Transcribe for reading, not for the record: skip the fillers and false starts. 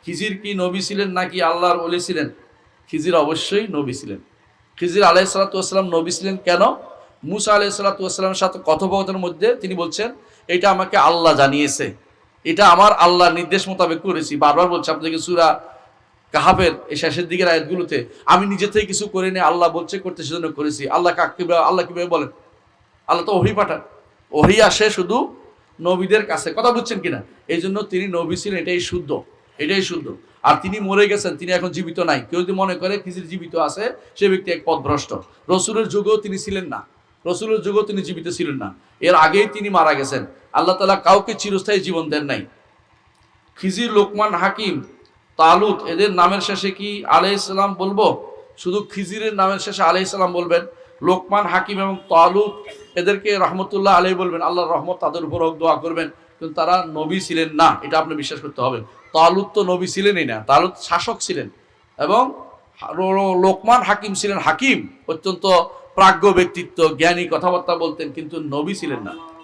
খিজির কি নবী ছিলেন নাকি আল্লাহর ওলি ছিলেন? খিজির অবশ্যই নবী ছিলেন। খিজির আলাইহিস সালাতু ওয়াস সালাম নবী ছিলেন কেন? মুসা আলাইহিস সালাতু ওয়াস সালামের সাথে কথোপকথনের মধ্যে তিনি বলছেন, এটা আমাকে আল্লাহ জানিয়েছে, এটা আমার আল্লাহর নির্দেশ মোতাবেক করেছি। বারবার বলছে আপনাদেরকে সূরা কাহাফের এই শেষের দিকের আয়াতগুলোতে, আমি নিজে থেকে কিছু করিনি, আল্লাহ বলছে করতে সেজন্য করেছি। আল্লাহ কিভাবে বলেন? আল্লাহ তো ওহী পাঠান, ওহী আসে শুধু নবীদের কাছে। কথা বুঝছেন কিনা? এই জন্য তিনি নবী ছিলেন, এটাই শুদ্ধ, এটাই শুদ্ধ। আর তিনি মরে গেছেন, তিনি এখন জীবিত নাই। কেউ যদি মনে করে খিজির জীবিত আছে, সে ব্যক্তি এক পথভ্রষ্ট। রসুলের যুগেও তিনি ছিলেন না, রসুলের যুগেও তিনি জীবিত ছিলেন না, এর আগেই তিনি মারা গেছেন। আল্লাহ তাআলা কাউকে চিরস্থায়ী জীবন দেন নাই। খিজির, লোকমান হাকিম, তালুত, এদের নামের শেষে কি আলাইহিস সালাম বলবো? শুধু খিজিরের নামের শেষে আলাইহিস সালাম বলবেন। লোকমান হাকিম এবং তালুত এদেরকে রহমতুল্লাহ আলাইহি বলবেন, আল্লাহর রহমত তাদের উপর হোক, দোয়া করবেন। কিন্তু তারা নবী ছিলেন না, এটা আপনি বিশ্বাস করতে হবে। তালুত তো নবী ছিলেনই না, তালুত শাসক ছিলেন। এবং লোকমান হাকিম ছিলেন হাকিম, অত্যন্ত প্রাজ্ঞ ব্যক্তিত্ব, জ্ঞানী, কথাবার্তা বলতেন, কিন্তু নবী ছিলেন না।